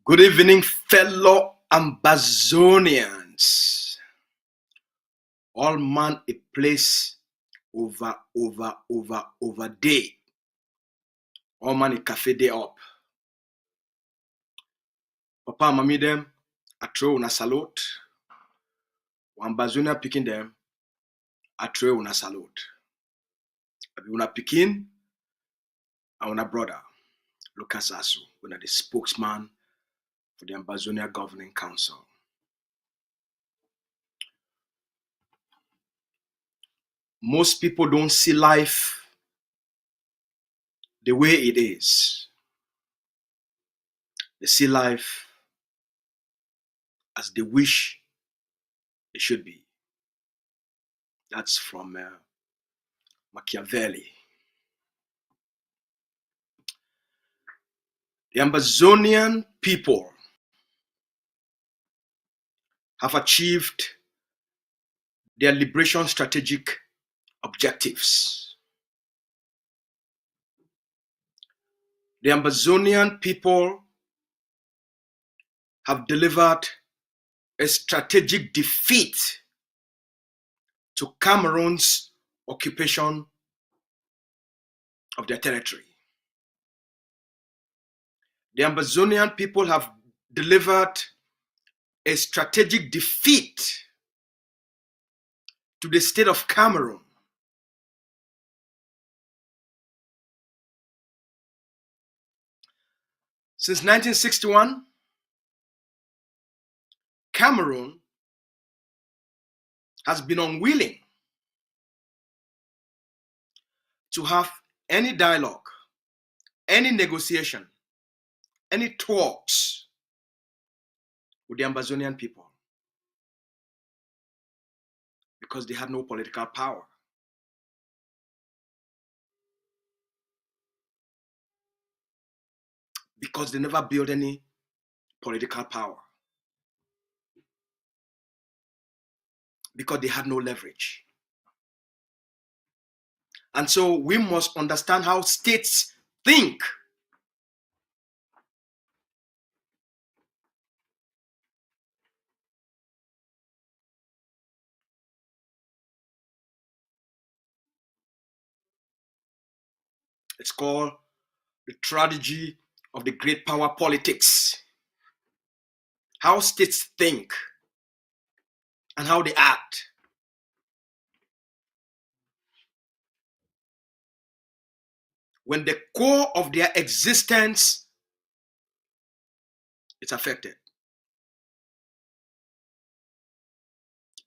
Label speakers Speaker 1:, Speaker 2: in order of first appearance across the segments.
Speaker 1: Good evening, fellow Ambazonians. All man a place over day. All man a cafe day up. Papa mami them, I throw una salute. Ambazonia picking them, I throw una salute. Abi una picking, and una brother, Lucas Asu, una the spokesman for the Ambazonia Governing Council. Most people don't see life the way it is. They see life as they wish it should be. That's from Machiavelli. The Ambazonian people have achieved their liberation strategic objectives. The Ambazonian people have delivered a strategic defeat to Cameroon's occupation of their territory. The Ambazonian people have delivered a strategic defeat to the state of Cameroon. Since 1961, Cameroon has been unwilling to have any dialogue, any negotiation, any talks with the Ambazonian people because they had no political power. Because they never built any political power. Because they had no leverage. And so we must understand how states think. It's called the tragedy of the great power politics. How states think and how they act. When the core of their existence is affected.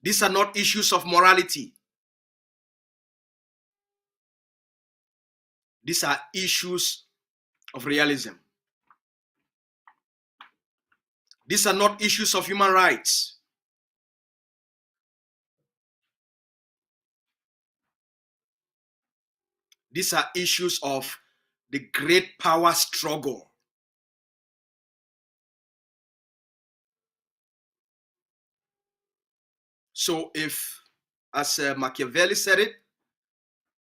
Speaker 1: These are not issues of morality. These are issues of realism. These are not issues of human rights. These are issues of the great power struggle. So if, as Machiavelli said it,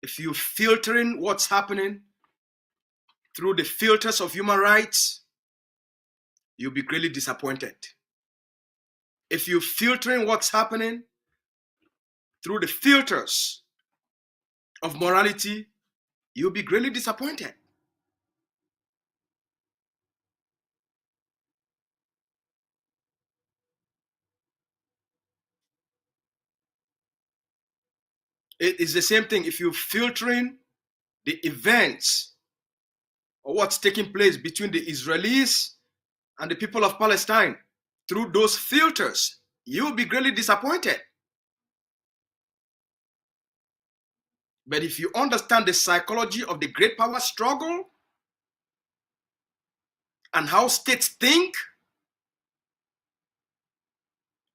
Speaker 1: if you're filtering what's happening through the filters of human rights, you'll be greatly disappointed. If you're filtering what's happening through the filters of morality, you'll be greatly disappointed. It is the same thing if you're filtering the events or what's taking place between the Israelis and the people of Palestine through those filters, you'll be greatly disappointed. But if you understand the psychology of the great power struggle and how states think,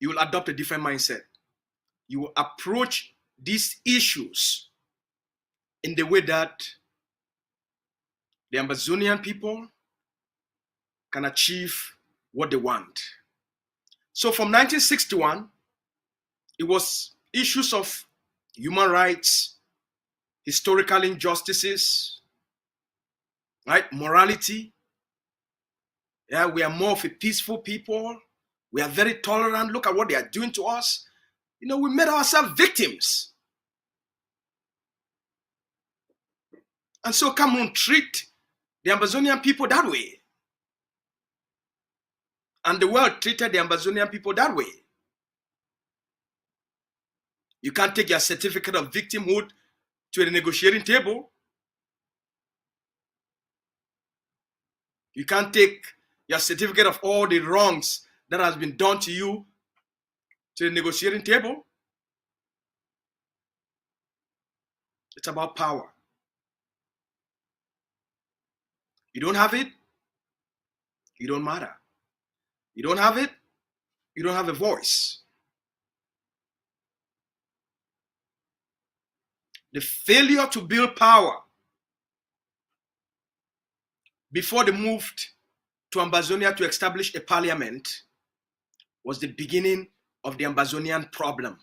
Speaker 1: you will adopt a different mindset. You will approach these issues in the way that the Ambazonian people can achieve what they want. So from 1961, it was issues of human rights, historical injustices, right? Morality. Yeah, we are more of a peaceful people. We are very tolerant. Look at what they are doing to us. You know, we made ourselves victims. And so Cameroon treat the Ambazonian people that way. And the world treated the Ambazonian people that way. You can't take your certificate of victimhood to a negotiating table. You can't take your certificate of all the wrongs that has been done to you to the negotiating table. It's about power. You don't have it, you don't matter. You don't have it, you don't have a voice. The failure to build power before they moved to Ambazonia to establish a parliament was the beginning of the Ambazonian problem.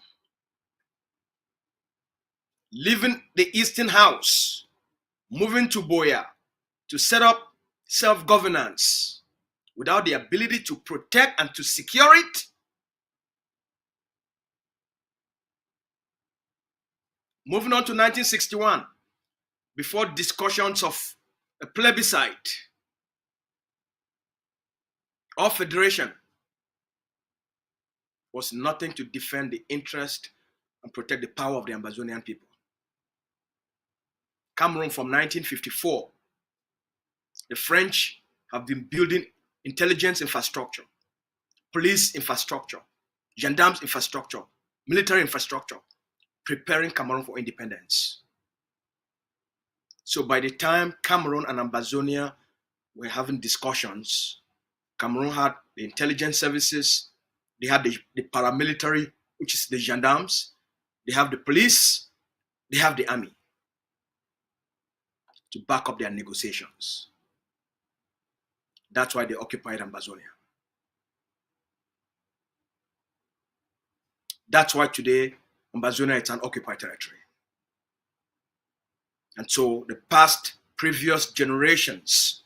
Speaker 1: Leaving the Eastern House, moving to Boya to set up self-governance without the ability to protect and to secure it. Moving on to 1961, before discussions of a plebiscite or federation, was nothing to defend the interest and protect the power of the Ambazonian people. Cameroon from 1954, the French have been building intelligence infrastructure, police infrastructure, gendarmes infrastructure, military infrastructure, preparing Cameroon for independence. So by the time Cameroon and Ambazonia were having discussions, Cameroon had the intelligence services, they had the paramilitary, which is the gendarmes, they have the police, they have the army to back up their negotiations. That's why they occupied Ambazonia. That's why today Ambazonia is an occupied territory. And so the previous generations,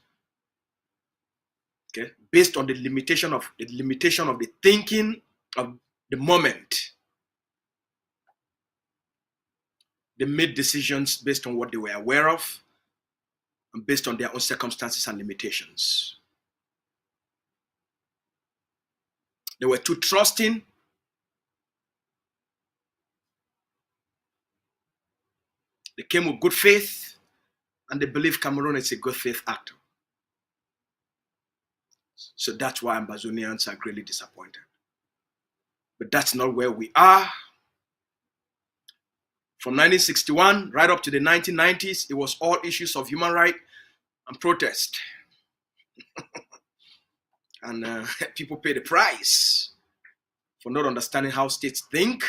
Speaker 1: okay, based on the limitation of the thinking of the moment, they made decisions based on what they were aware of and based on their own circumstances and limitations. They were too trusting. They came with good faith, and they believe Cameroon is a good faith actor. So that's why Ambazonians are greatly disappointed. But that's not where we are. From 1961 right up to the 1990s, it was all issues of human rights and protest. And people pay the price for not understanding how states think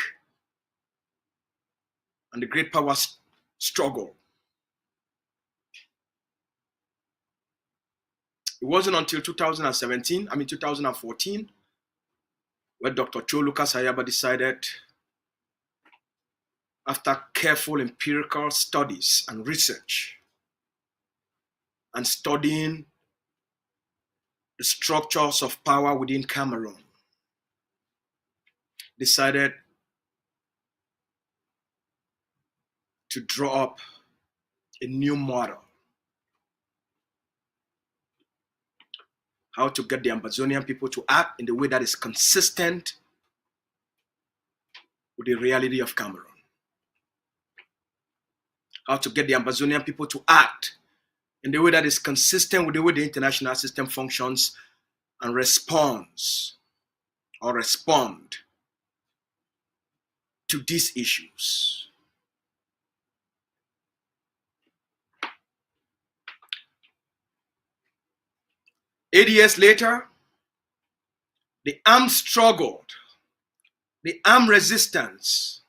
Speaker 1: and the great power struggle. It wasn't until 2014, where Dr. Cho Ayaba decided, after careful empirical studies and research, and studying the structures of power within Cameroon, decided to draw up a new model. How to get the Ambazonian people to act in the way that is consistent with the reality of Cameroon. How to get the Ambazonian people to act in the way that is consistent with the way the international system functions and respond to these issues. Eight years later, the armed struggle, the armed resistance,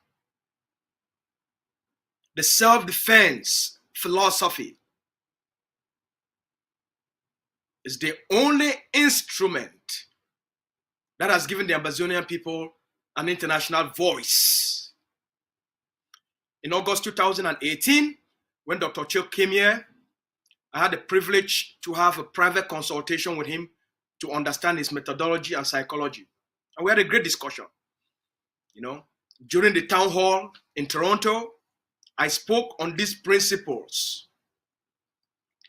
Speaker 1: the self-defense philosophy is the only instrument that has given the Ambazonian people an international voice. In August 2018, when Dr. Cho came here, I had the privilege to have a private consultation with him to understand his methodology and psychology. And we had a great discussion. During the town hall in Toronto, I spoke on these principles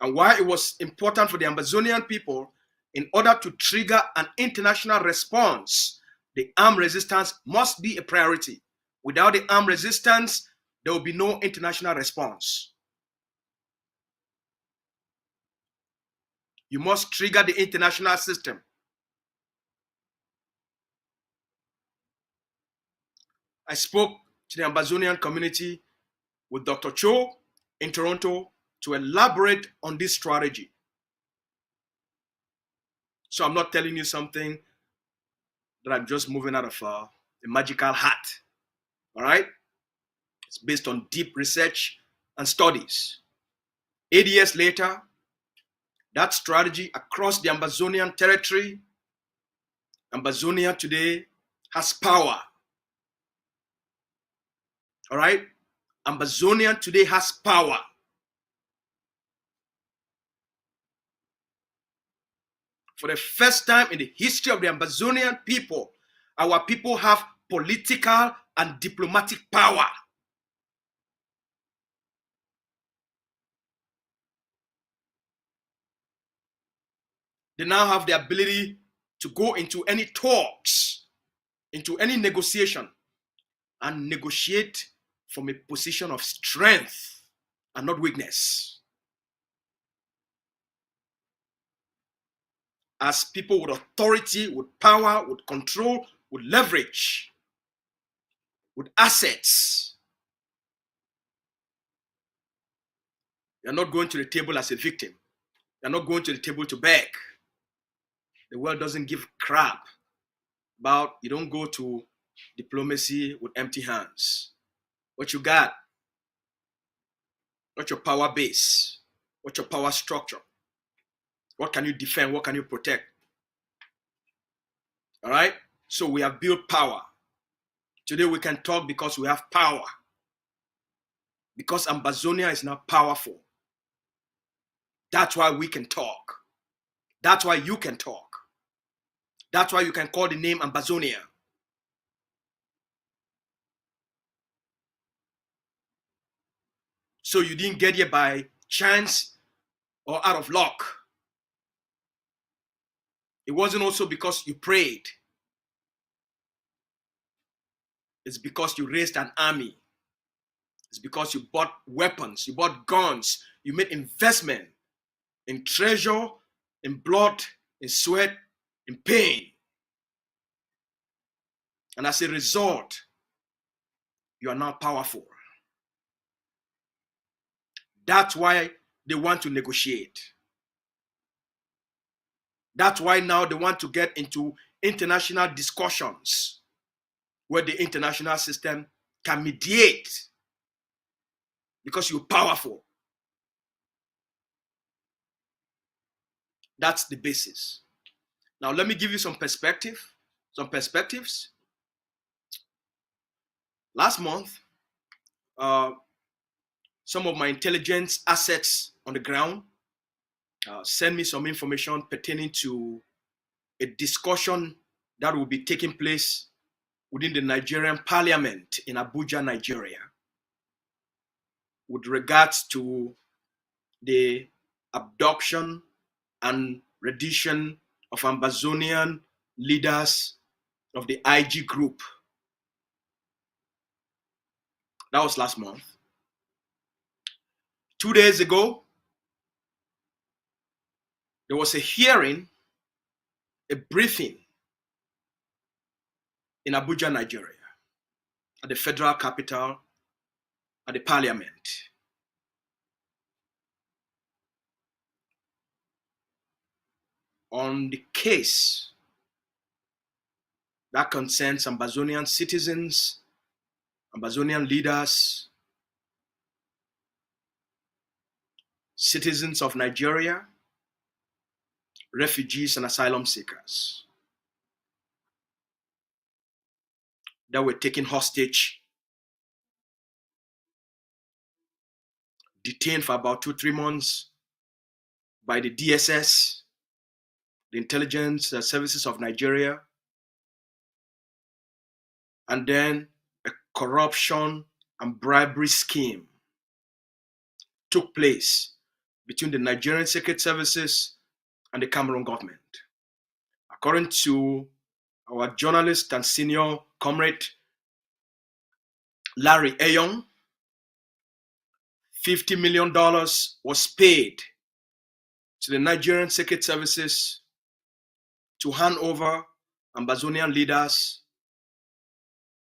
Speaker 1: and why it was important for the Ambazonian people, in order to trigger an international response, the armed resistance must be a priority. Without the armed resistance, there will be no international response. You must trigger the international system. I spoke to the Ambazonian community with Dr. Cho in Toronto to elaborate on this strategy. So I'm not telling you something that I'm just moving out of a magical hat. All right? It's based on deep research and studies. 8 years later, that strategy across the Ambazonian territory, Ambazonia today has power. All right? Ambazonia today has power. For the first time in the history of the Ambazonian people, our people have political and diplomatic power. They now have the ability to go into any talks, into any negotiation, and negotiate from a position of strength and not weakness. As people with authority, with power, with control, with leverage, with assets. You're not going to the table as a victim. You're not going to the table to beg. The world doesn't give crap about, you don't go to diplomacy with empty hands. What you got? What's your power base? What's your power structure? What can you defend? What can you protect? All right? So we have built power. Today we can talk because we have power. Because Ambazonia is now powerful. That's why we can talk. That's why you can talk. That's why you can call the name Ambazonia. So you didn't get here by chance or out of luck. It wasn't also because you prayed. It's because you raised an army. It's because you bought weapons, you bought guns, you made investment in treasure, in blood, in sweat, in pain. And as a result, you are now powerful. That's why they want to negotiate. That's why now they want to get into international discussions where the international system can mediate because you're powerful. That's the basis. Now let me give you some perspectives. Last month, some of my intelligence assets on the ground sent me some information pertaining to a discussion that will be taking place within the Nigerian parliament in Abuja, Nigeria, with regards to the abduction and rendition of Ambazonian leaders of the IG group. That was last month. 2 days ago, there was a hearing, a briefing in Abuja, Nigeria, at the federal capital, at the parliament. On the case that concerns Ambazonian citizens, Ambazonian leaders, citizens of Nigeria, refugees and asylum seekers that were taken hostage, detained for about 2-3 months by the DSS, the intelligence services of Nigeria, and then a corruption and bribery scheme took place between the Nigerian Secret Services and the Cameroon government. According to our journalist and senior comrade Larry Ayon, $50 million was paid to the Nigerian Secret Services to hand over Ambazonian leaders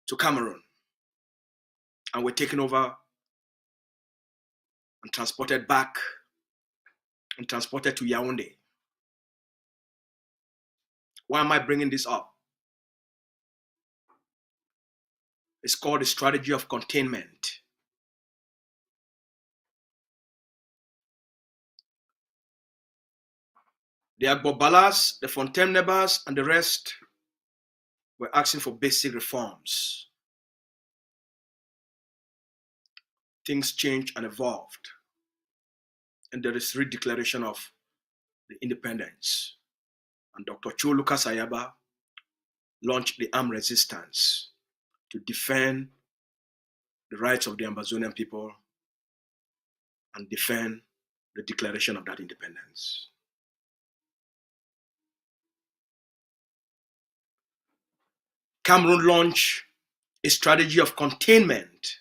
Speaker 1: to Cameroon, and were taken over and transported back and transported to Yaoundé. Why am I bringing this up? It's called the strategy of containment. The Agbobalas, the Fontaine-Nebas, and the rest were asking for basic reforms. Things changed and evolved, and there is redeclaration of the independence. And Dr. Cho Ayaba launched the armed resistance to defend the rights of the Ambazonian people and defend the declaration of that independence. Cameroon launched a strategy of containment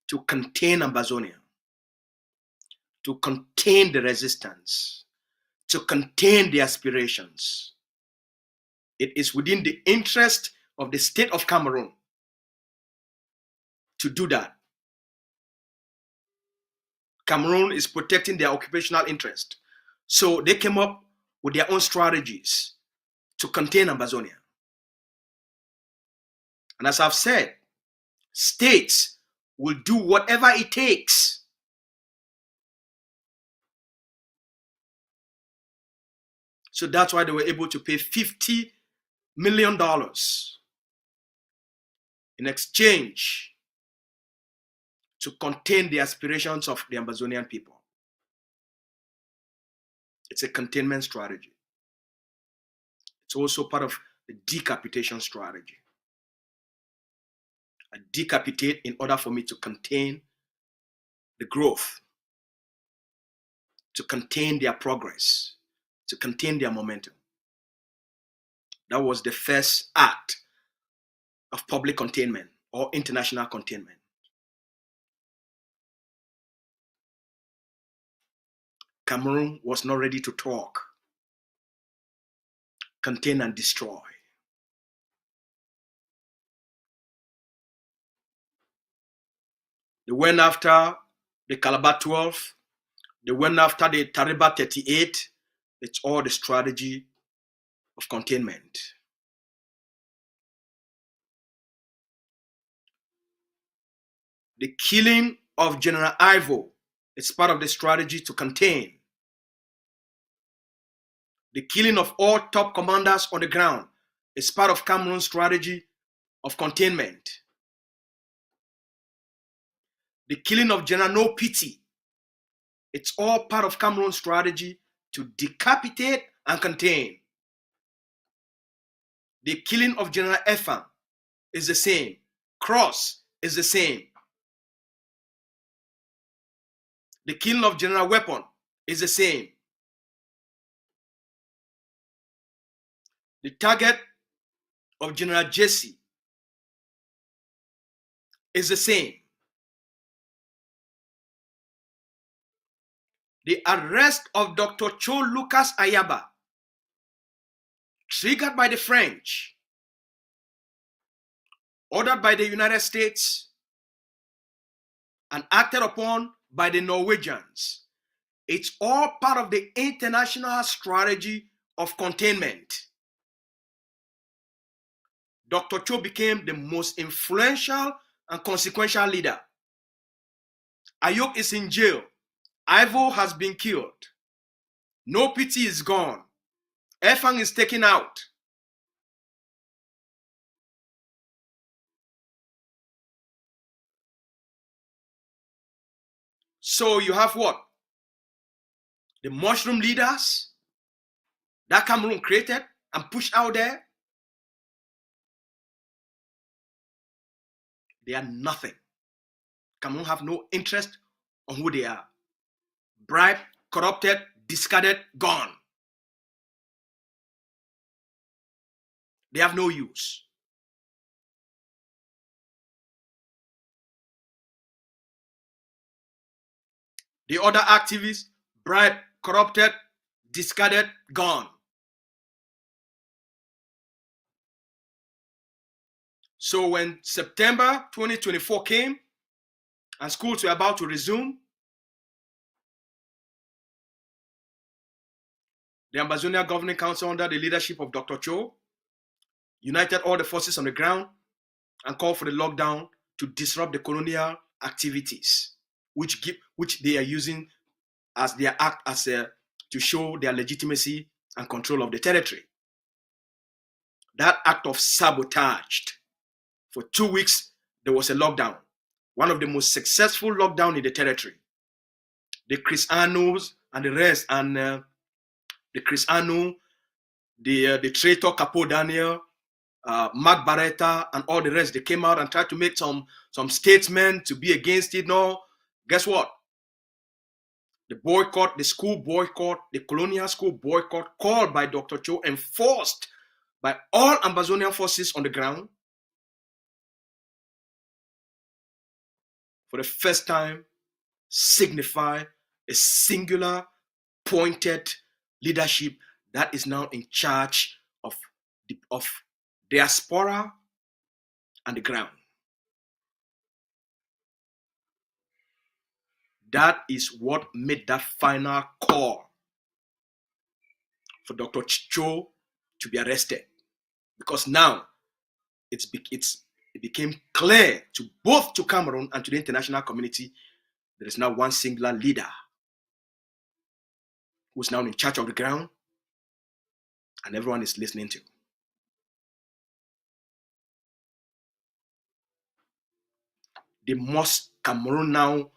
Speaker 1: to contain Ambazonia, to contain the resistance, to contain the aspirations. It is within the interest of the state of Cameroon to do that. Cameroon is protecting their occupational interest. So they came up with their own strategies to contain Ambazonia. And as I've said, states will do whatever it takes so that's why they were able to pay $50 million in exchange to contain the aspirations of the Ambazonian people. It's a containment strategy. It's also part of the decapitation strategy. I decapitate in order for me to contain the growth, to contain their progress, to contain their momentum. That was the first act of public containment or international containment. Cameroon was not ready to talk, contain and destroy. They went after the Calabar 12. They went after the Tariba 38. It's all the strategy of containment. The killing of General Ivo is part of the strategy to contain. The killing of all top commanders on the ground is part of Cameroon's strategy of containment. The killing of General No Pity, it's all part of Cameroon's strategy to decapitate and contain. The killing of General Efang is the same. Cross is the same. The killing of General Weapon is the same. The target of General Jesse is the same. The arrest of Dr. Cho Ayaba, triggered by the French, ordered by the United States, and acted upon by the Norwegians. It's all part of the international strategy of containment. Dr. Cho became the most influential and consequential leader. Ayok is in jail. Ivo has been killed. No Pity is gone. Efang is taken out. So you have what? The mushroom leaders, that Cameroon created and pushed out there, they are nothing. Cameroon have no interest on who they are. Bribed, corrupted, discarded, gone. They have no use. The other activists, bribed, corrupted, discarded, gone. So when September 2024 came and schools were about to resume, the Ambazonia Governing Council, under the leadership of Dr. Cho, united all the forces on the ground and called for the lockdown to disrupt the colonial activities, which they are using as their act to show their legitimacy and control of the territory. That act of sabotage. For 2 weeks, there was a lockdown, one of the most successful lockdown in the territory. The Chris Arnos and the rest, and the Chris Arno, the traitor Capo Daniel, Mark Barretta, and all the rest, they came out and tried to make some statement to be against it. No, guess what? The boycott, the school boycott, the colonial school boycott, called by Dr. Cho, enforced by all Ambazonian forces on the ground, for the first time, signify a singular, pointed leadership that is now in charge of diaspora and the ground. That is what made that final call for Dr. Cho to be arrested. Because now it became clear to both to Cameroon and to the international community, there is now one singular leader who's now in charge of the ground and everyone is listening to. They must, Cameroon,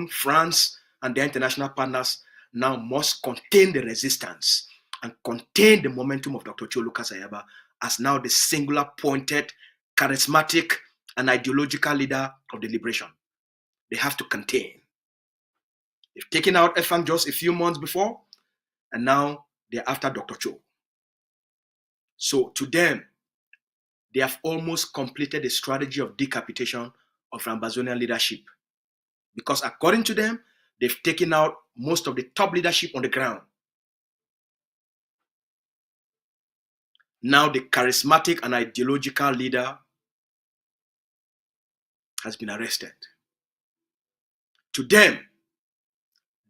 Speaker 1: France, and their international partners now must contain the resistance and contain the momentum of Dr. Cho Ayaba as now the singular, pointed, charismatic, and ideological leader of the liberation. They have to contain. They've taken out FM just a few months before, and now they're after Dr. Cho. So to them, they have almost completed the strategy of decapitation of Ambazonian leadership. Because according to them, they've taken out most of the top leadership on the ground. Now the charismatic and ideological leader has been arrested. To them,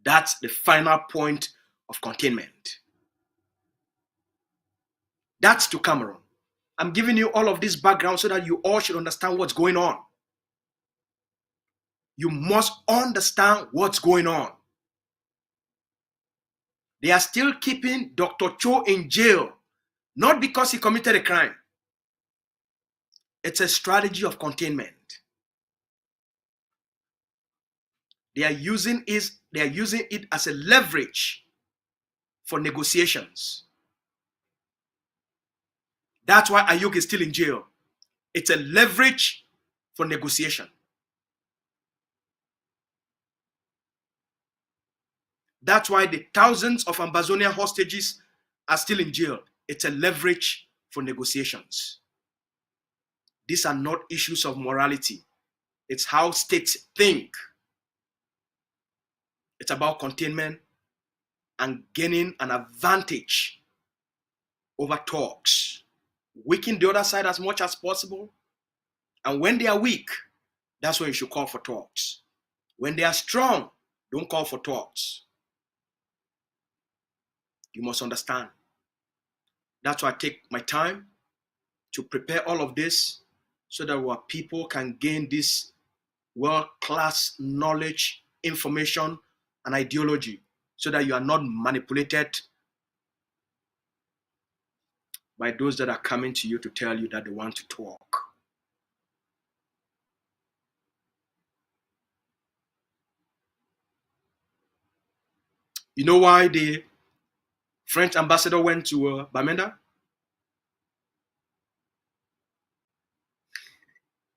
Speaker 1: that's the final point of containment. That's to Cameroon. I'm giving you all of this background so that you all should understand what's going on. You must understand what's going on. They are still keeping Dr. Cho in jail, not because he committed a crime. It's a strategy of containment. They are using it as a leverage for negotiations. That's why Ayuk is still in jail. It's a leverage for negotiation. That's why the thousands of Ambazonian hostages are still in jail. It's a leverage for negotiations. These are not issues of morality. It's how states think. It's about containment and gaining an advantage over talks. Weaken the other side as much as possible. And when they are weak, that's when you should call for talks. When they are strong, don't call for talks. You must understand. That's why I take my time to prepare all of this so that our people can gain this world-class knowledge, information, and ideology so that you are not manipulated by those that are coming to you to tell you that they want to talk. You know why the French ambassador went to Bamenda?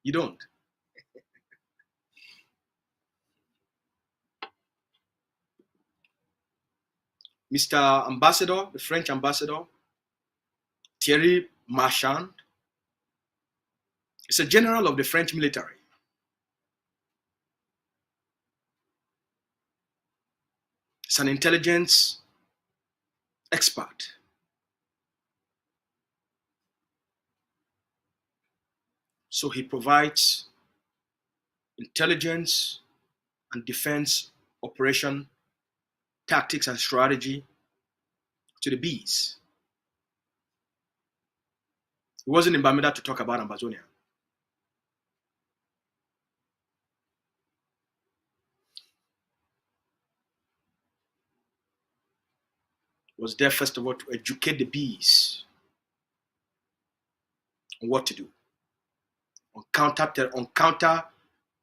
Speaker 1: You don't. Mr. Ambassador, the French ambassador, Thierry Marchand, is a general of the French military. He's an intelligence expert. So he provides intelligence and defense operation tactics and strategy to the bees. He wasn't in Bamenda to talk about Ambazonia. He was there, first of all, to educate the bees on what to do, on counter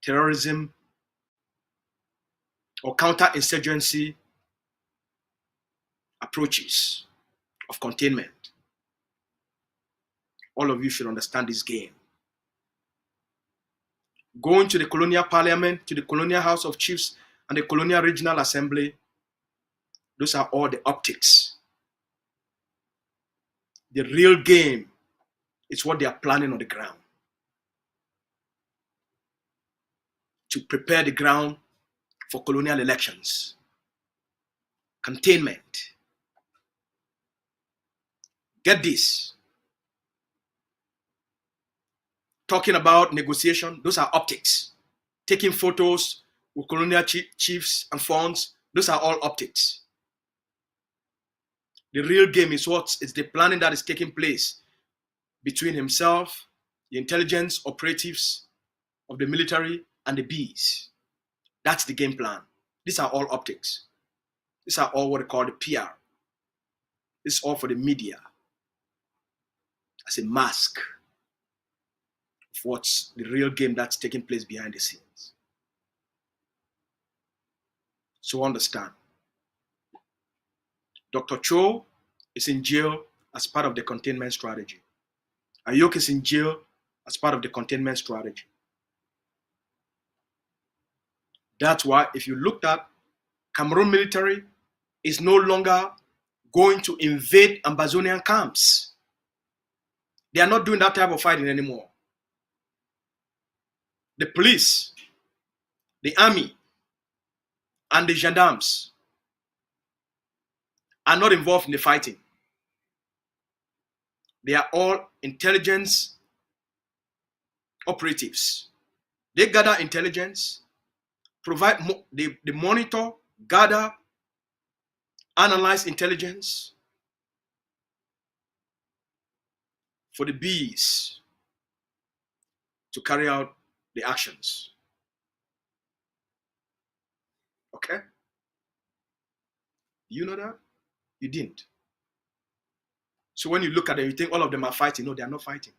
Speaker 1: terrorism or counter-insurgency approaches of containment. All of you should understand this game. Going to the colonial parliament, to the colonial house of chiefs, and the colonial regional assembly, those are all the optics. The real game is what they are planning on the ground. To prepare the ground for colonial elections. Containment. Get this. Talking about negotiation, those are optics. Taking photos with colonial chiefs and funds, those are all optics. The real game is it's the planning that is taking place between himself, the intelligence operatives of the military, and the bees. That's the game plan. These are all optics. These are all what they call the PR. This is all for the media as a mask of what's the real game that's taking place behind the scenes. So understand. Dr. Cho is in jail as part of the containment strategy. Ayok is in jail as part of the containment strategy. That's why if you looked at Cameroon military is no longer going to invade Ambazonian camps. They are not doing that type of fighting anymore. The police, the army, and the gendarmes are not involved in the fighting. They are all intelligence operatives. They gather intelligence, provide, they monitor, gather, analyze intelligence for the bees to carry out the actions. Okay? You know that? You didn't. So when you look at them, you think all of them are fighting. No, they are not fighting.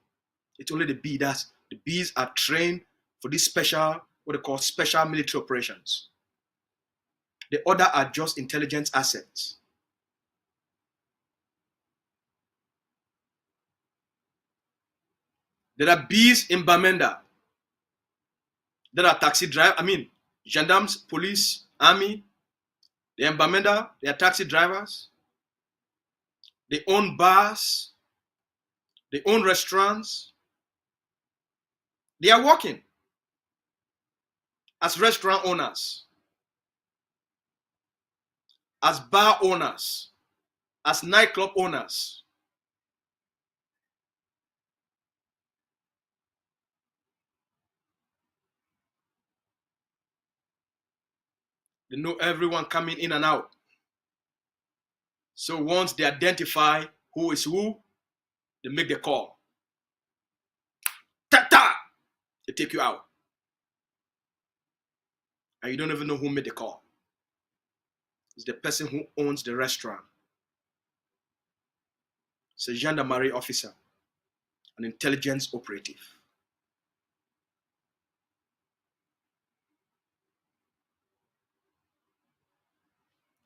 Speaker 1: It's only the bee. The bees are trained for this special, what they call special military operations. The other are just intelligence assets. There are bees in Bamenda. There are taxi drivers, gendarmes, police, army. They're in Bamenda, they are taxi drivers. They own bars. They own restaurants. They are working as restaurant owners, as bar owners, as nightclub owners. They know everyone coming in and out. So once they identify who is who, they make the call. Ta-ta! They take you out. And you don't even know who made the call. It's the person who owns the restaurant. It's a gendarmerie officer, an intelligence operative.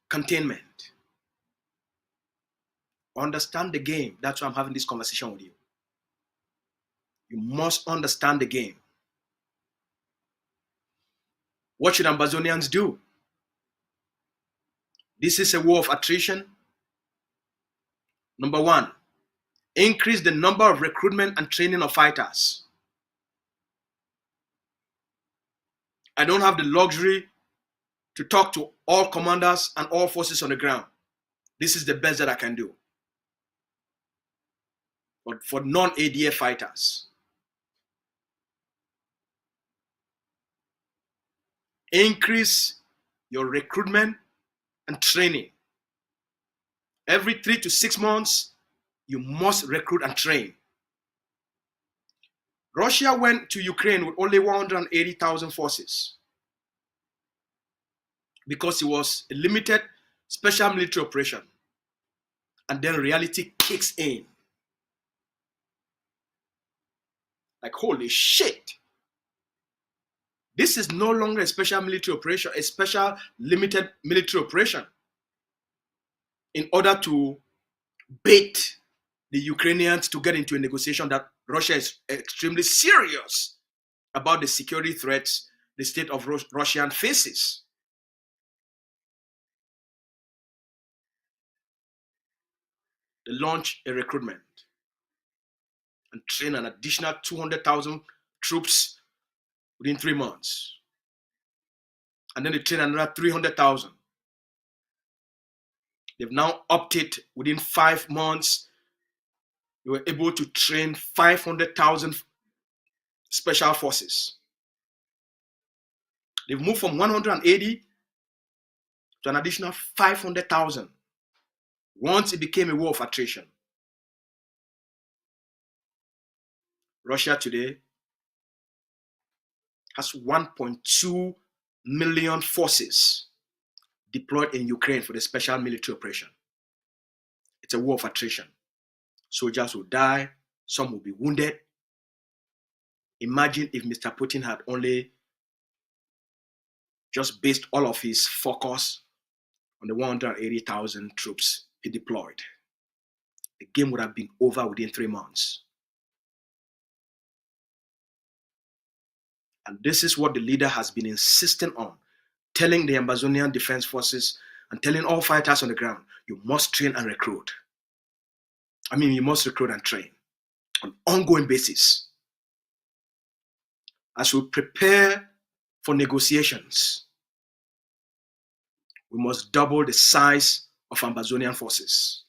Speaker 1: Containment. Understand the game. That's why I'm having this conversation with you. You must understand the game. What should Ambazonians do? This is a war of attrition. Number one, increase the number of recruitment and training of fighters. I don't have the luxury to talk to all commanders and all forces on the ground. This is the best that I can do. But for non-ADF fighters, increase your recruitment and training. Every 3 to 6 months, you must recruit and train. Russia went to Ukraine with only 180,000 forces because it was a limited special military operation. And then reality kicks in. Like, holy shit. This is no longer a special military operation, a special limited military operation in order to bait the Ukrainians to get into a negotiation that Russia is extremely serious about the security threats the state of Russia faces. They launch a recruitment and train an additional 200,000 troops within 3 months. And then they train another 300,000. They've now upped it within 5 months. They were able to train 500,000 special forces. They've moved from 180 to an additional 500,000 once it became a war of attrition. Russia today has 1.2 million forces deployed in Ukraine for the special military operation. It's a war of attrition. Soldiers will die, some will be wounded. Imagine if Mr. Putin had only just based all of his focus on the 180,000 troops he deployed. The game would have been over within 3 months. And this is what the leader has been insisting on, telling the Ambazonian Defense Forces and telling all fighters on the ground, you must train and recruit. You must recruit and train on an ongoing basis. As we prepare for negotiations, we must double the size of Ambazonian forces.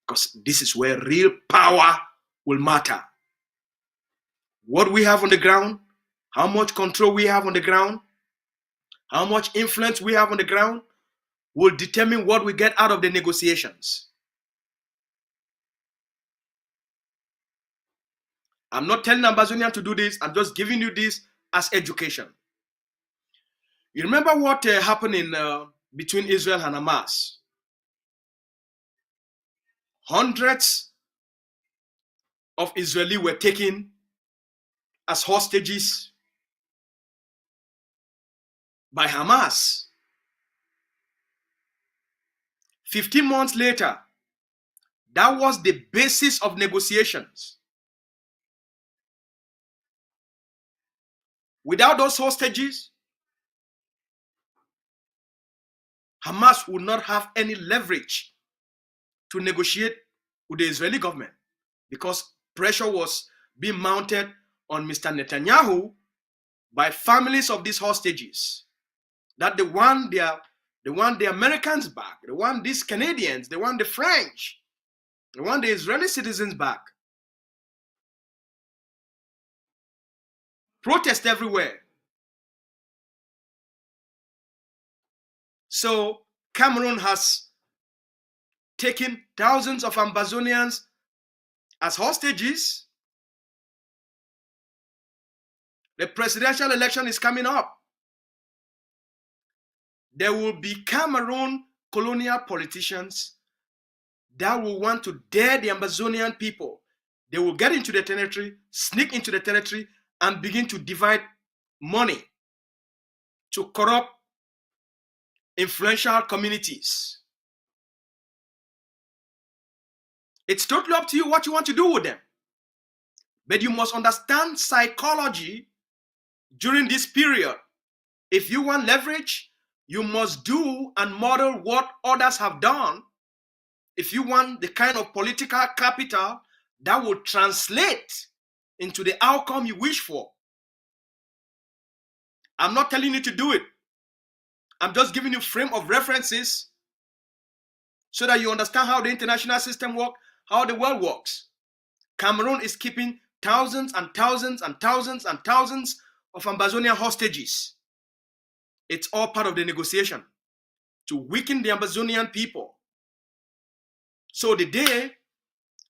Speaker 1: Because this is where real power will matter. What we have on the ground, how much control we have on the ground, how much influence we have on the ground will determine what we get out of the negotiations. I'm not telling Ambazonian to do this. I'm just giving you this as education. You remember what happened in between Israel and Hamas? Hundreds of Israelis were taken as hostages by Hamas. 15 months later, that was the basis of negotiations. Without those hostages, Hamas would not have any leverage to negotiate with the Israeli government because pressure was being mounted on Mr. Netanyahu by families of these hostages that they want the Americans back, they want these Canadians, they want the French, they want the Israeli citizens back. Protest everywhere. So Cameroon has taken thousands of Ambazonians as hostages. The presidential election is coming up. There will be Cameroon colonial politicians that will want to dare the Ambazonian people. They will get into the territory, sneak into the territory, and begin to divide money to corrupt influential communities. It's totally up to you what you want to do with them. But you must understand psychology during this period. If you want leverage, you must do and model what others have done. If you want the kind of political capital that will translate into the outcome you wish for. I'm not telling you to do it. I'm just giving you frame of references so that you understand how the international system works, how the world works. Cameroon is keeping thousands and thousands and thousands and thousands of Ambazonian hostages. It's all part of the negotiation to weaken the Ambazonian people. So the day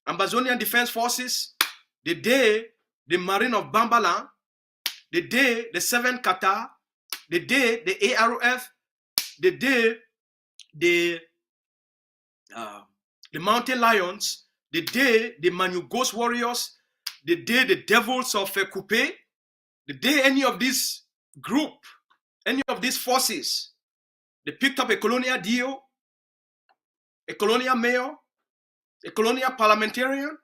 Speaker 1: Ambazonian Defense Forces, the day the Marine of Bambalan, the day the 7th Qatar, the day the ARF, the day the Mountain Lions, the day the Manu Ghost Warriors, the day the Devils of Coupe, the day any of this group, any of these forces, they picked up a colonial deal, a colonial mayor, a colonial parliamentarian,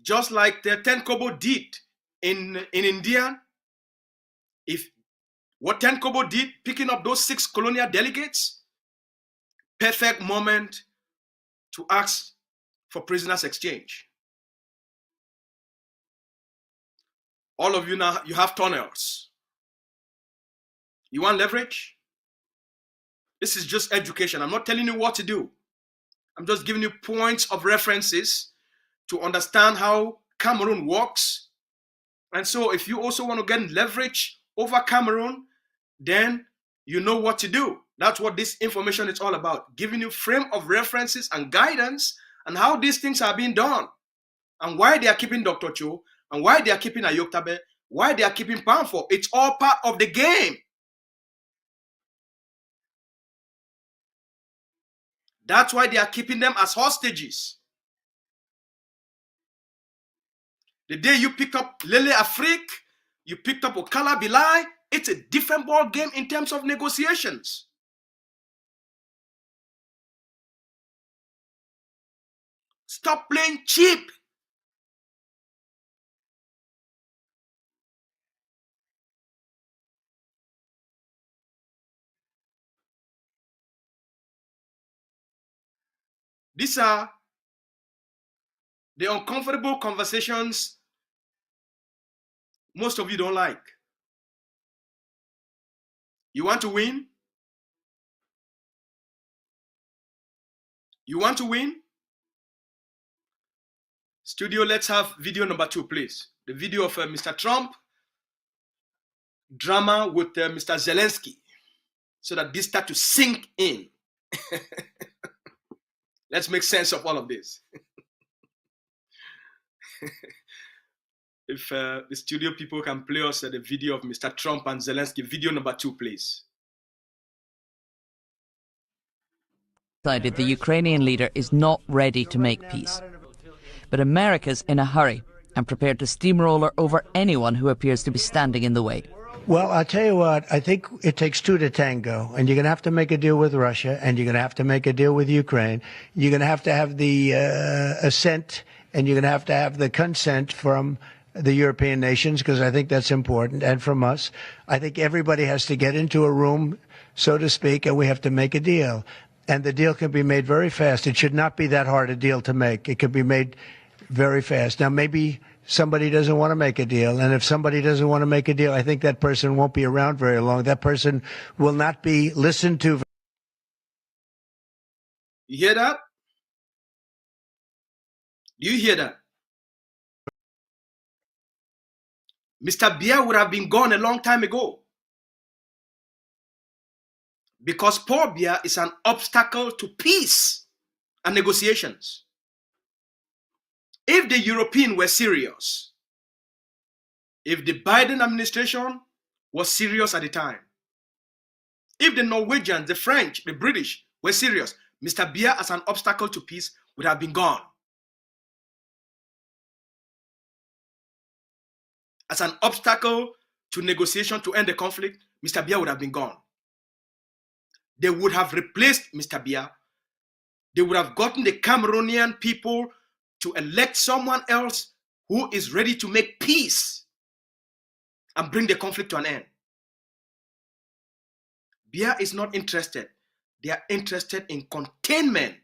Speaker 1: just like the 10 Kobo did in India. If what 10 Kobo did, picking up those 6 colonial delegates, perfect moment to ask for prisoners exchange. All of you now, you have tunnels. You want leverage? This is just education. I'm not telling you what to do. I'm just giving you points of references to understand how Cameroon works. And so if you also want to get leverage over Cameroon, then you know what to do. That's what this information is all about. Giving you frame of references and guidance on how these things are being done. And why they are keeping Dr. Cho, and why they are keeping Ayoktabe, why they are keeping Pamfo. It's all part of the game. That's why they are keeping them as hostages. The day you pick up Lele Afrique, you picked up Okala Bilai, it's a different ball game in terms of negotiations. Stop playing cheap. These are the uncomfortable conversations most of you don't like. You want to win? You want to win? Studio, let's have video number 2, please. The video of Mr. Trump drama with Mr. Zelensky, so that this start to sink in. Let's make sense of all of this. If the studio people can play us the video of Mr. Trump and Zelensky, video number 2, please.
Speaker 2: Decided the Ukrainian leader is not ready to make peace. But America's in a hurry and prepared to steamroller over anyone who appears to be standing in the way.
Speaker 3: Well, I'll tell you what, I think it takes 2 to tango, and you're going to have to make a deal with Russia, and you're going to have to make a deal with Ukraine. You're going to have the assent, and you're going to have the consent from the European nations, because I think that's important, and from us. I think everybody has to get into a room, so to speak, and we have to make a deal. And the deal can be made very fast. It should not be that hard a deal to make. It could be made very fast. Now, maybe somebody doesn't want to make a deal. And if somebody doesn't want to make a deal, I think that person won't be around very long. That person will not be listened to.
Speaker 1: You hear that? Do you hear that? Mr. Biya would have been gone a long time ago. Because Paul Biya is an obstacle to peace and negotiations. If the Europeans were serious, if the Biden administration was serious at the time, if the Norwegians, the French, the British were serious, Mr. Biya as an obstacle to peace would have been gone. As an obstacle to negotiation to end the conflict, Mr. Biya would have been gone. They would have replaced Mr. Biya. They would have gotten the Cameroonian people to elect someone else who is ready to make peace and bring the conflict to an end. Biya is not interested. They are interested in containment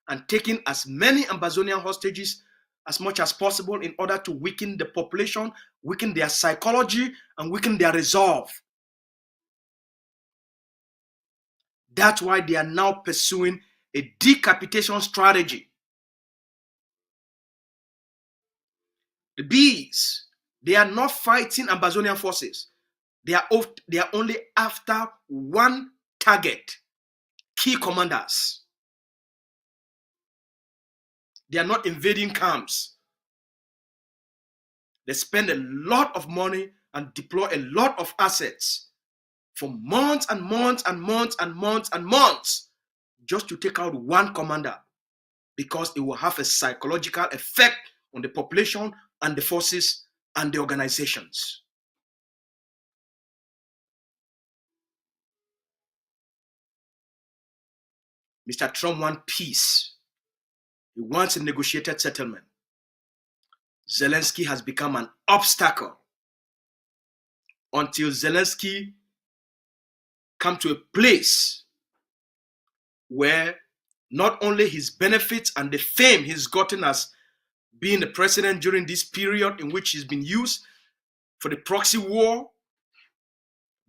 Speaker 1: and taking as many Ambazonian hostages as much as possible in order to weaken the population, weaken their psychology, and weaken their resolve. That's why they are now pursuing a decapitation strategy. The bees, they are not fighting Ambazonian forces. They are only after one target, key commanders. They are not invading camps. They spend a lot of money and deploy a lot of assets for months and months and months and months and months just to take out one commander, because it will have a psychological effect on the population and the forces and the organizations. Mr. Trump wants peace. He wants a negotiated settlement. Zelensky has become an obstacle until Zelensky comes to a place where not only his benefits and the fame he's gotten as being the president during this period in which he's been used for the proxy war,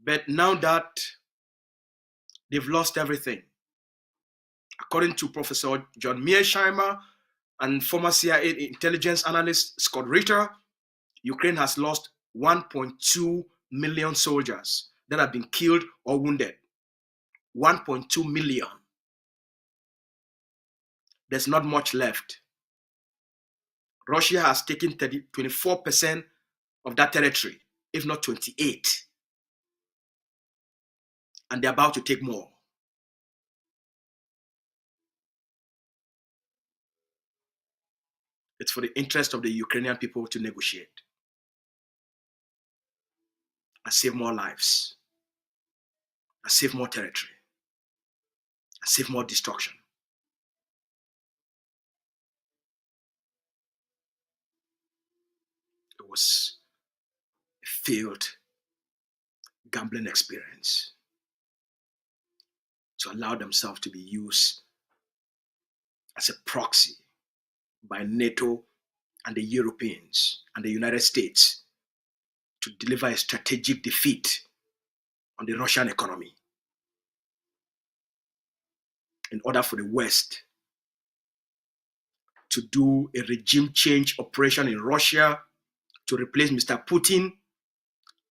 Speaker 1: but now that they've lost everything. According to Professor John Mearsheimer and former CIA intelligence analyst Scott Ritter, Ukraine has lost 1.2 million soldiers that have been killed or wounded. 1.2 million. There's not much left. Russia has taken 24% of that territory, if not 28%. And they're about to take more. It's for the interest of the Ukrainian people to negotiate and save more lives, and save more territory, and save more destruction. It was a failed gambling experience to allow themselves to be used as a proxy by NATO and the Europeans and the United States to deliver a strategic defeat on the Russian economy in order for the West to do a regime change operation in Russia to replace Mr. Putin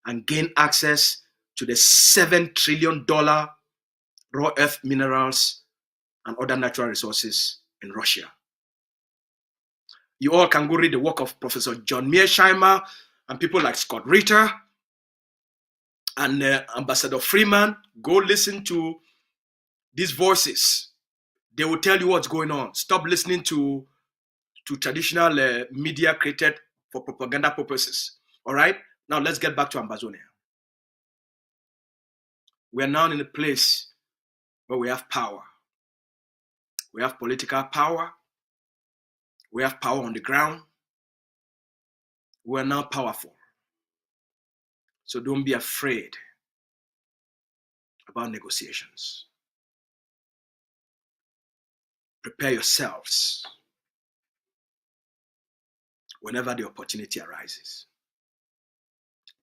Speaker 1: and gain access to the $7 trillion raw earth minerals and other natural resources in Russia. You all can go read the work of Professor John Mearsheimer and people like Scott Ritter and Ambassador Freeman. Go listen to these voices. They will tell you what's going on. Stop listening to traditional media created for propaganda purposes. All right? Now let's get back to Ambazonia. We are now in a place where we have power. We have political power. We have power on the ground. We are now powerful. So don't be afraid about negotiations. Prepare yourselves whenever the opportunity arises.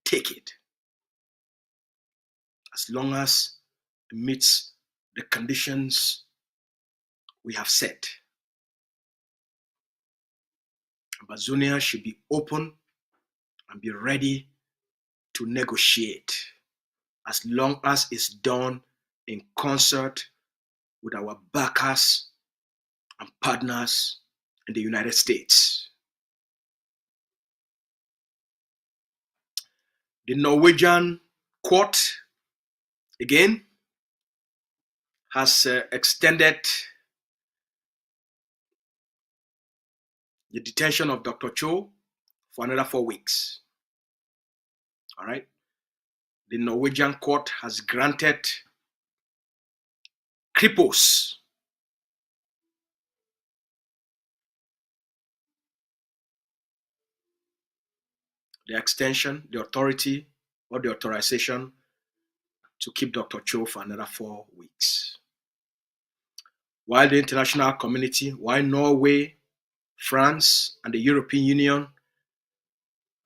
Speaker 1: Take it. As long as it meets the conditions we have set. Ambazonia should be open and be ready to negotiate as long as it's done in concert with our backers and partners in the United States. The Norwegian court, again, has extended the detention of Dr. Cho for another 4 weeks. All right. The Norwegian court has granted cripples the extension, the authority, or the authorization to keep Dr. Cho for another 4 weeks. While the international community, while Norway, France, and the European Union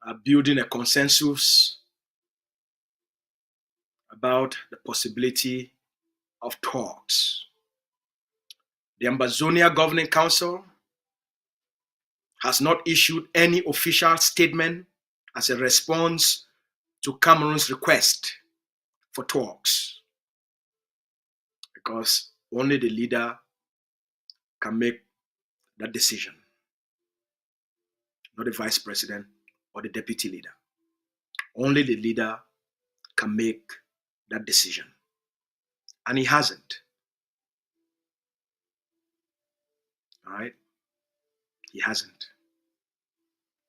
Speaker 1: are building a consensus about the possibility of talks, the Ambazonia Governing Council has not issued any official statement as a response to Cameroon's request for talks, because only the leader can make that decision, not the vice president or the deputy leader. Only the leader can make that decision, and he hasn't. All right? He hasn't.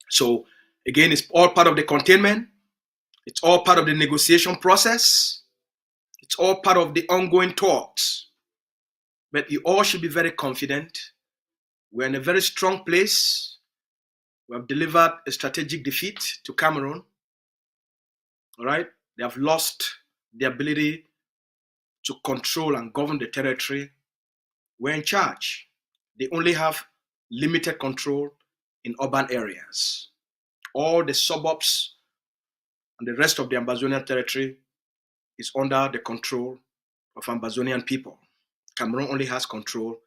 Speaker 1: So again, it's all part of the containment. It's all part of the negotiation process. It's all part of the ongoing talks. But you all should be very confident. We're in a very strong place. We have delivered a strategic defeat to Cameroon. All right? They have lost the ability to control and govern the territory. We're in charge. They only have limited control in urban areas. All the suburbs and the rest of the Ambazonian territory is under the control of Ambazonian people. Cameroon only has control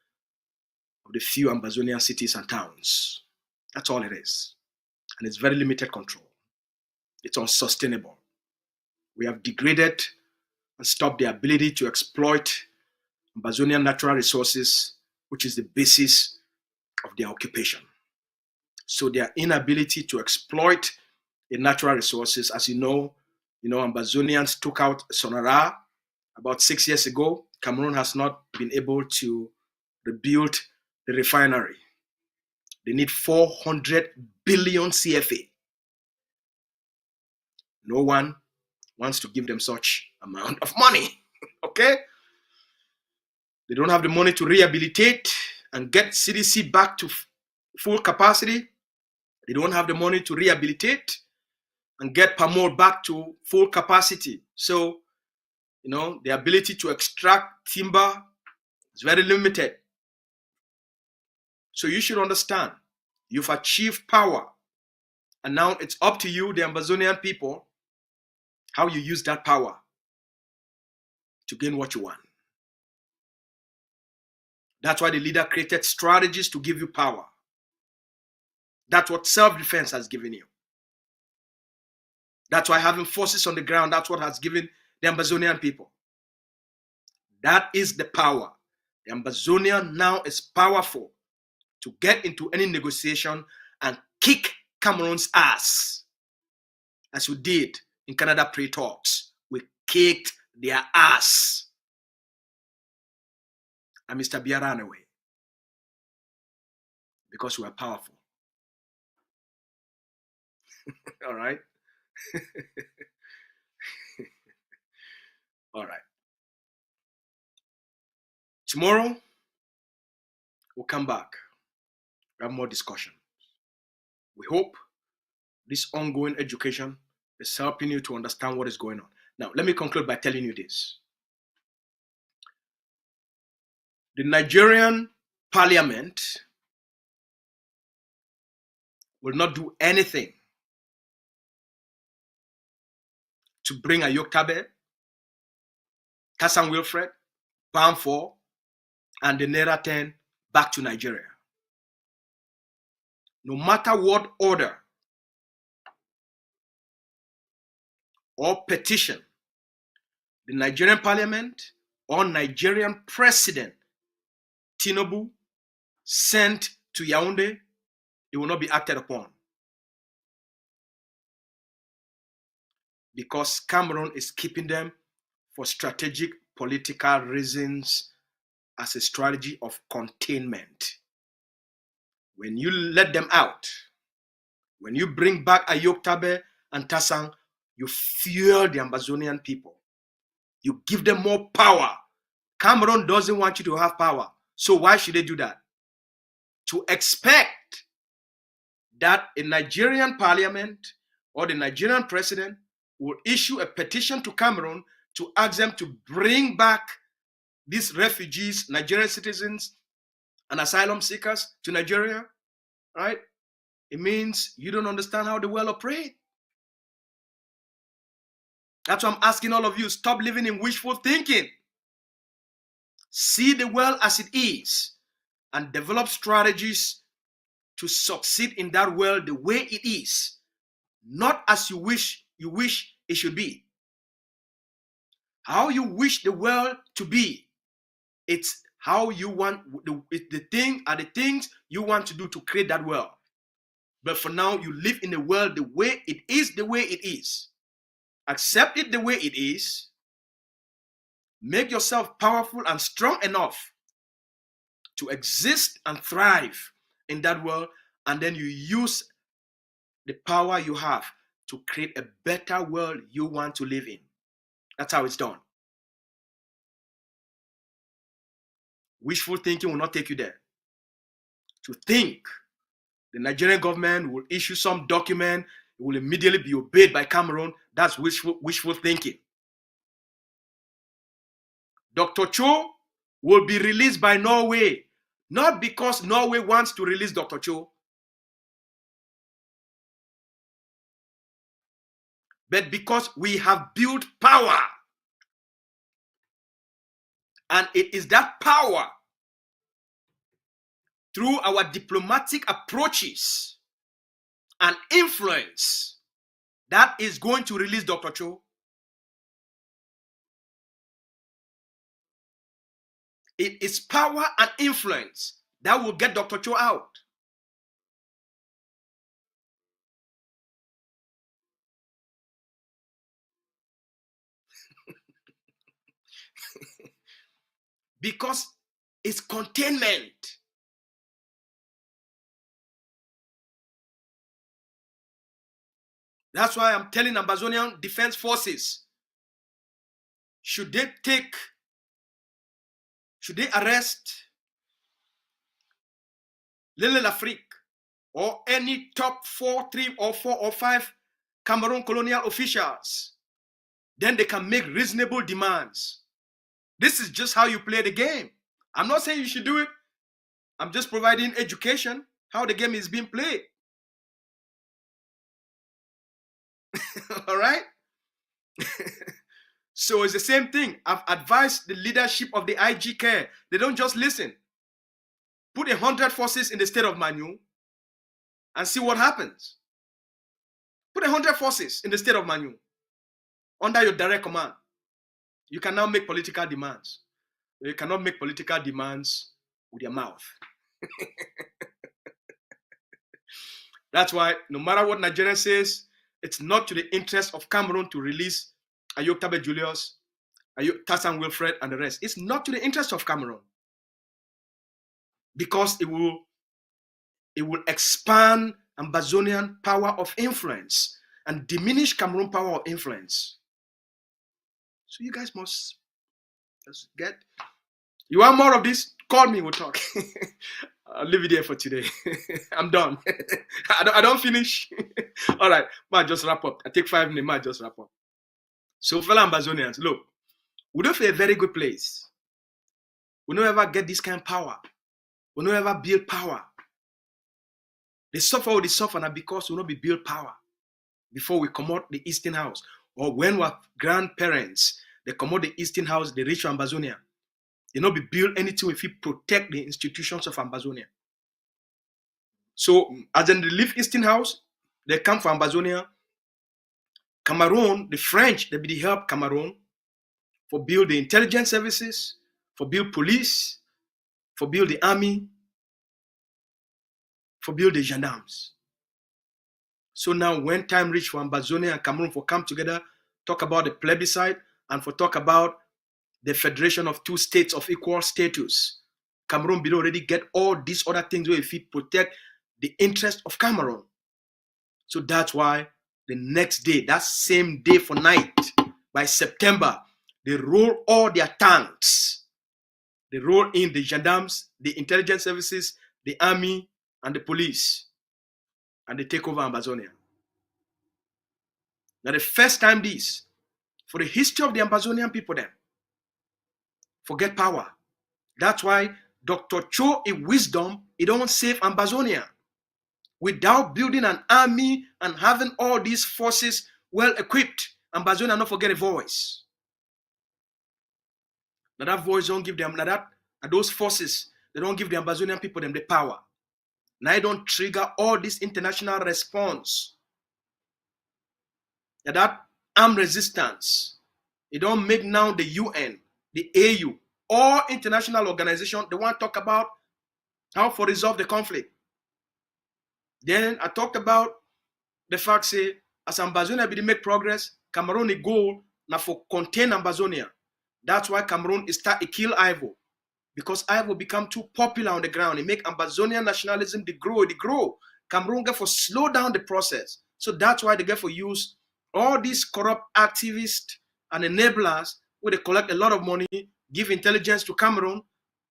Speaker 1: of the few Ambazonian cities and towns. That's all it is. And it's very limited control. It's unsustainable. We have degraded and stopped the ability to exploit Ambazonian natural resources, which is the basis of their occupation. So their inability to exploit the natural resources, as you know, Ambazonians took out Sonara about 6 years ago. Cameroon has not been able to rebuild the refinery. They need 400 billion CFA. No one wants to give them such amount of money, okay? They don't have the money to rehabilitate and get CDC back to full capacity. They don't have the money to rehabilitate and get Pamol back to full capacity. So, the ability to extract timber is very limited. So you should understand, you've achieved power. And now it's up to you, the Ambazonian people, how you use that power to gain what you want. That's why the leader created strategies to give you power. That's what self-defense has given you. That's why having forces on the ground, that's what has given the Ambazonian people. That is the power. The Ambazonian now is powerful to get into any negotiation and kick Cameroon's ass, as we did in Canada pre-talks. We kicked their ass. And Mr. Biya ran away because we are powerful. All right? All right. Tomorrow, we'll come back. We have more discussion. We hope this ongoing education is helping you to understand what is going on. Now, let me conclude by telling you this. The Nigerian parliament will not do anything to bring Ayoktabe, Kassan Wilfred, Bamfor, and the Naira 10 back to Nigeria. No matter what order or petition the Nigerian parliament or Nigerian president Tinubu sent to Yaoundé, it will not be acted upon. Because Cameroon is keeping them for strategic political reasons as a strategy of containment. When you let them out, when you bring back Ayoktabe and Tasang, you fuel the Ambazonian people. You give them more power. Cameroon doesn't want you to have power. So why should they do that? To expect that a Nigerian parliament or the Nigerian president will issue a petition to Cameroon to ask them to bring back these refugees, Nigerian citizens, and asylum seekers to Nigeria, right? It means you don't understand how the world operates. That's why I'm asking all of you, stop living in wishful thinking. See the world as it is and develop strategies to succeed in that world the way it is, not as you wish it should be. How you wish the world to be, it's how you want the things you want to do to create that world. But for now, you live in the world the way it is, the way it is. Accept it the way it is. Make yourself powerful and strong enough to exist and thrive in that world, and then you use the power you have to create a better world you want to live in. That's how it's done. Wishful thinking will not take you there. To think the Nigerian government will issue some document, it will immediately be obeyed by Cameroon, that's wishful thinking. Dr. Cho will be released by Norway, not because Norway wants to release Dr. Cho, but because we have built power. And it is that power through our diplomatic approaches and influence that is going to release Dr. Cho. It is power and influence that will get Dr. Cho out. Because it's containment. That's why I'm telling Ambazonian Defense Forces, should they arrest Lille L'Afrique or any top 3 or 4 or 5 Cameroon colonial officials, then they can make reasonable demands. This is just how you play the game. I'm not saying you should do it. I'm just providing education, how the game is being played. All right? So it's the same thing. I've advised the leadership of the IG care. They don't just listen. Put 100 forces in the state of Manu and see what happens. Put 100 forces in the state of Manu under your direct command. You can now make political demands. You cannot make political demands with your mouth. That's why no matter what Nigeria says, it's not to the interest of Cameroon to release Ayok Tabe Julius, Tassan Wilfred, and the rest. It's not to the interest of Cameroon. Because it will expand Ambazonian power of influence and diminish Cameroon power of influence. So you guys must get. You want more of this? Call me, we'll talk. I'll leave it there for today. I'm done. I don't finish. All right, might just wrap up. I take 5 minutes, might just wrap up. So fellow Ambazonians, look, we don't feel a very good place. We don't ever get this kind of power. We don't ever build power. They suffer what they suffer now because we don't be build power before we come out the Eastern House. Or when our grandparents, they come out the Eastern House, they reach Ambazonia. They not be build anything if we protect the institutions of Ambazonia. So as in they leave Eastern House, they come from Ambazonia. Cameroon, the French, they be help Cameroon for build the intelligence services, for build police, for build the army, for build the gendarmes. So now when time reach for Ambazonia and Cameroon for come together, talk about the plebiscite and for talk about the federation of 2 states of equal status. Cameroon will already get all these other things where if we protect the interest of Cameroon. So that's why the next day, that same day for night, by September, they roll all their tanks. They roll in the gendarmes, the intelligence services, the army, and the police. And they take over Ambazonia. Now the first time this, for the history of the Ambazonian people then, forget power. That's why Dr. Cho, in wisdom, he don't save Ambazonia. Without building an army and having all these forces well equipped, Ambazonia not forget a voice. Now that voice don't give them, now that and those forces, they don't give the Ambazonian people them the power. Now it don't trigger all this international response. Now that armed resistance, it don't make now the UN, the AU, all international organizations, they want to talk about how to resolve the conflict. Then I talked about the fact say, as Ambazonia be make progress, Cameroon is goal now for contain Ambazonia. That's why Cameroon is start to kill Ivo. Because Ivo become too popular on the ground. It make Ambazonian nationalism they grow. Cameroon get for slow down the process. So that's why they get for use all these corrupt activists and enablers where they collect a lot of money, give intelligence to Cameroon.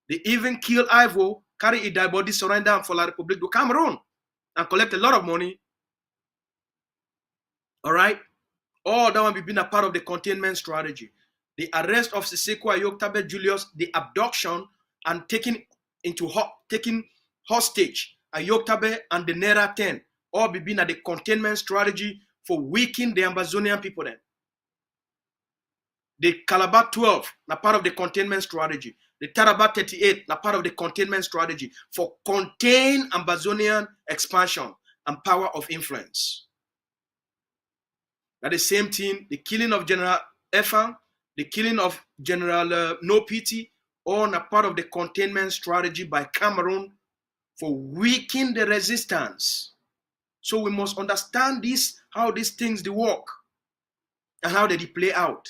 Speaker 1: They even kill Ivo, carry a dead body, surrender for La République du Cameroon, and collect a lot of money. All right? All that one be been a part of the containment strategy. The arrest of Siseko Ayoktabe Julius, the abduction and taking hostage Ayoktabe and the Nera 10, all be been at the containment strategy for weakening the Ambazonian people then. The Calabar 12, na part of the containment strategy. The Taraba 38, na part of the containment strategy for contain Ambazonian expansion and power of influence. Now the same thing, the killing of General Efang, the killing of General No Pity, all a part of the containment strategy by Cameroon for weakening the resistance. So we must understand this, how these things they work and how they play out.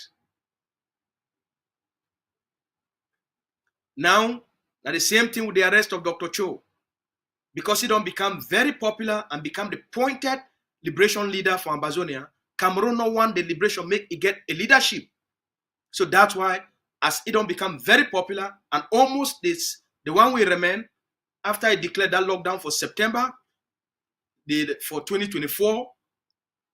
Speaker 1: Now the same thing with the arrest of Dr. Cho. Because he don't become very popular and become the pointed liberation leader for Ambazonia, Cameroon no want the liberation make it get a leadership. So that's why as it don't become very popular and almost this, the one we remain after I declared that lockdown for September, for 2024,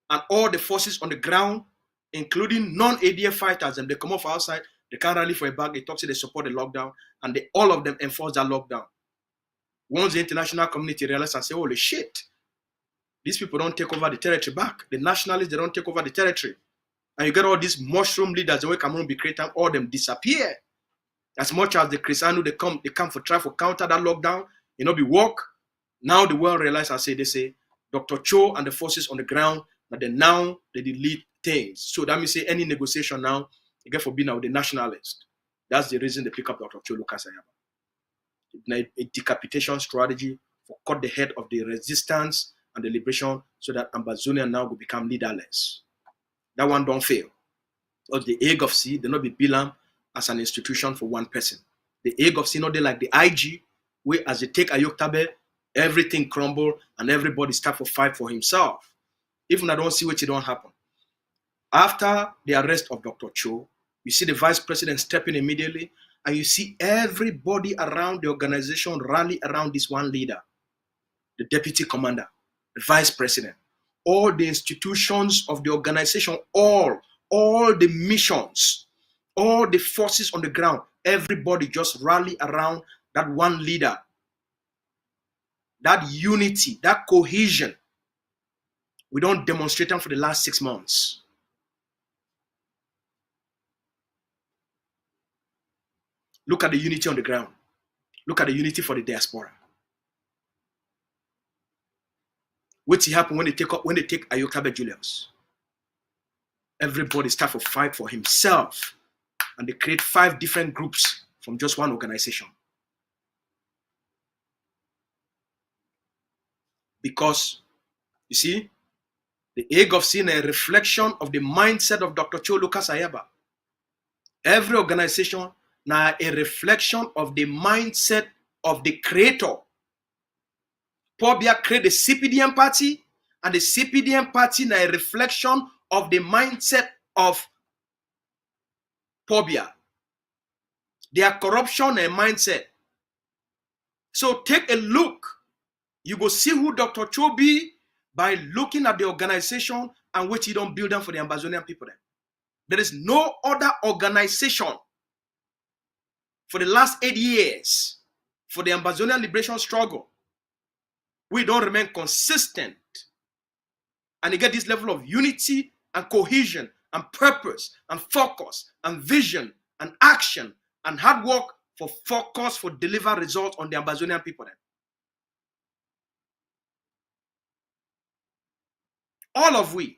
Speaker 1: and all the forces on the ground, including non-ADF fighters, and they come off outside, they can't rally for a bag, they talk to they support the lockdown, and all of them enforce that lockdown. Once the international community realizes and say, holy shit, these people don't take over the territory back. The nationalists, they don't take over the territory. And you get all these mushroom leaders, the way Cameroon be creating, all them disappear. As much as the Christians, they come for try for counter that lockdown, be work. Now the world realize and say, they say, Dr. Cho and the forces on the ground, that they delete things. So that means say any negotiation now, you get for being now the nationalists. That's the reason they pick up Dr. Cho Ayaba. A decapitation strategy for cut the head of the resistance and the liberation so that Ambazonia now will become leaderless. That one don't fail. Because the Hague of Sea, they not be Bilam as an institution for one person. The Hague of Sea, not they like the IG, where as they take Ayoktabe, everything crumble and everybody start for fight for himself. Even I don't see what it don't happen. After the arrest of Dr. Cho, you see the vice president stepping immediately, and you see everybody around the organization rally around this one leader, the deputy commander, the vice president, all the institutions of the organization, all the missions, all the forces on the ground, everybody just rally around that one leader. That unity, that cohesion, we don't demonstrate them for the last 6 months. Look at the unity on the ground. Look at the unity for the diaspora. What's happen when they take Ayoktabe Julius? Everybody start to fight for himself, and they create 5 different groups from just one organization. Because you see, the Hague of Sea is a reflection of the mindset of Dr. Cho Ayaba. Every organization now a reflection of the mindset of the creator. Pobia create the CPDM party, and the CPDM party is a reflection of the mindset of Pobia. Their corruption and mindset. So take a look. You go see who Dr. Cho be by looking at the organization and what you don't build them for the Ambazonian people then. There is no other organization for the last 8 years for the Ambazonian liberation struggle. We don't remain consistent and you get this level of unity and cohesion and purpose and focus and vision and action and hard work for focus for deliver results on the Ambazonian people then. All of we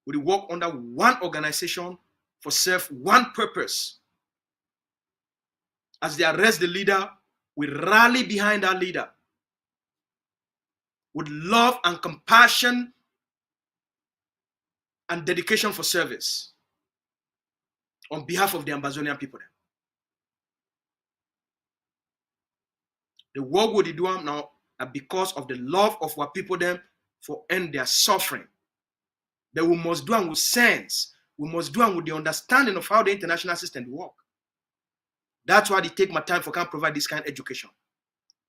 Speaker 1: will work under one organization for serve one purpose. As they arrest the leader, we rally behind our leader with love and compassion and dedication for service on behalf of the Ambazonian people. The work we do now because of the love of our people them for end their suffering. That we must do and with sense. We must do and with the understanding of how the international system work. That's why they take my time for can provide this kind of education.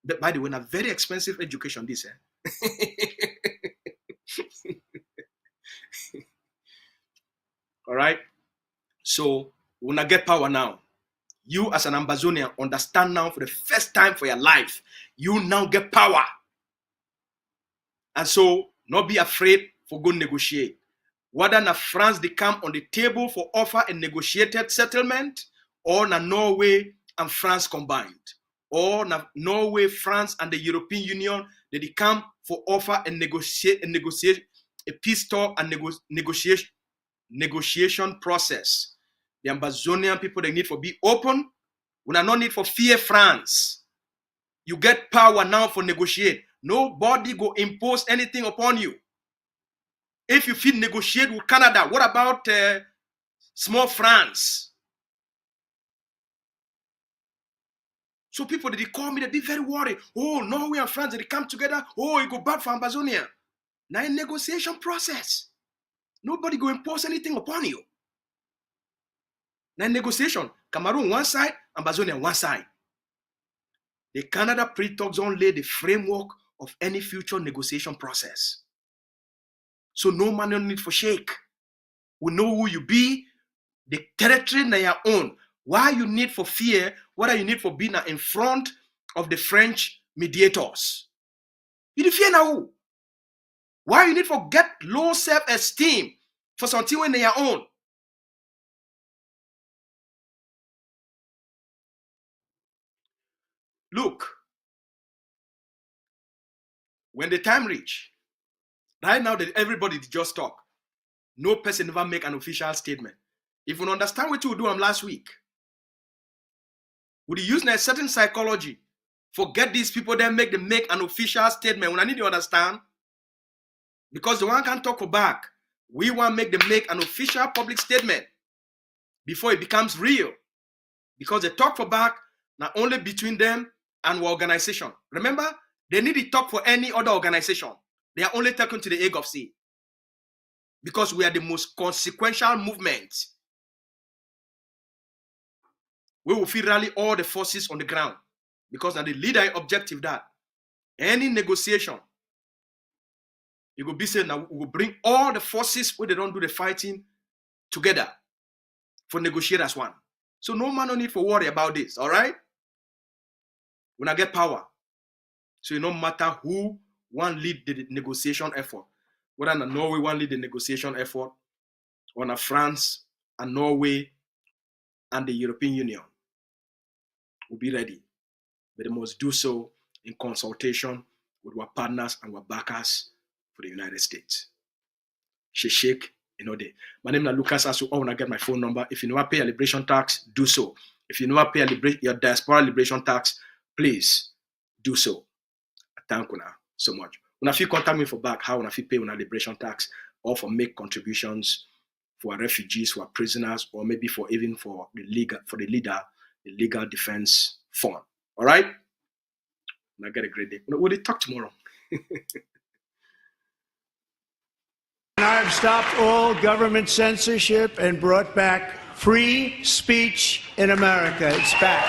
Speaker 1: But by the way, a very expensive education this. All right. So when I get power now, you as an Ambazonian understand now for the first time for your life, you now get power. And so not be afraid for go negotiate. Whether na France they come on the table for offer a negotiated settlement, or na Norway and France combined, or na Norway, France, and the European Union they come for offer a peace talk and negotiation process. The Ambazonian people they need for be open. We are not need for fear France. You get power now for negotiate. Nobody go impose anything upon you. If you feel negotiate with Canada, what about small France? So people, they call me, they be very worried. Oh, Norway and France, they come together. Oh, it go bad for Ambazonia. Now a negotiation process. Nobody go impose anything upon you. Now negotiation, Cameroon one side, Ambazonia one side. The Canada pre-talks don't lay the framework of any future negotiation process. So no man no need for shake. We know who you be, the territory na your own. Why you need for fear, what you need for being in front of the French mediators. You fear now who? Why you need for get low self-esteem for something when they are own? Look, when the time reach, right now that everybody just talk, no person ever make an official statement. If you understand what you do last week, would you use a certain psychology? Forget these people then make an official statement. When I need you to understand, because the one can talk for back, we want make them make an official public statement before it becomes real. Because they talk for back not only between them and our organization. Remember, they need to talk for any other organization. They are only talking to the Hague of Sea. Because we are the most consequential movement. We will feel rally all the forces on the ground. Because now the leader objective that any negotiation, it will be said now we will bring all the forces where they don't do the fighting together for negotiate as one. So no man no need for worry about this, all right? When I get power, so it no matter who one lead the negotiation effort, whether na Norway one lead the negotiation effort, or na France and Norway and the European Union will be ready. But they must do so in consultation with our partners and our backers for the United States. Shake, my name is Lucas Asu. I want to get my phone number. If you never pay a liberation tax, do so. If you never pay your diaspora liberation tax, please do so. Thank you so much. When if you contact me for back, how when if you pay on a liberation tax or for make contributions for refugees, for prisoners, or maybe for even for the legal defense fund. All right? And I get a great day. We'll talk tomorrow.
Speaker 3: I've stopped all government censorship and brought back free speech in America. It's back.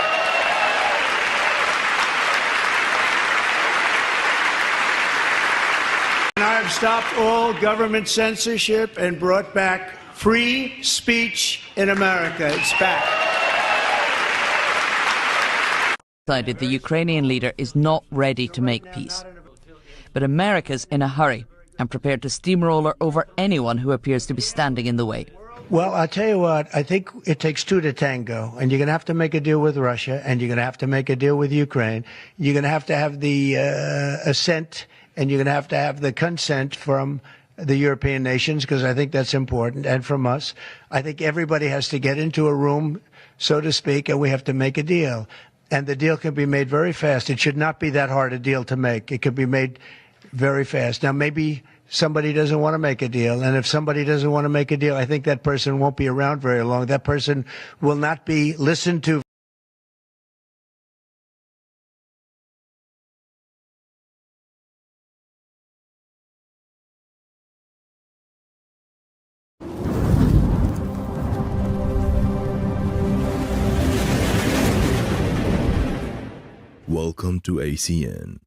Speaker 3: I have stopped all government censorship and brought back free speech in America. It's back.
Speaker 2: Decided the Ukrainian leader is not ready to make peace. But America's in a hurry and prepared to steamroller over anyone who appears to be standing in the way.
Speaker 3: Well, I'll tell you what, I think it takes two to tango, and you're going to have to make a deal with Russia, and you're going to have to make a deal with Ukraine. You're going to have the assent, and you're going to have the consent from the European nations, because I think that's important, and from us. I think everybody has to get into a room, so to speak, and we have to make a deal. And the deal can be made very fast. It should not be that hard a deal to make. It could be made very fast. Now, maybe somebody doesn't want to make a deal. And if somebody doesn't want to make a deal, I think that person won't be around very long. That person will not be listened to.
Speaker 4: Welcome to ACN.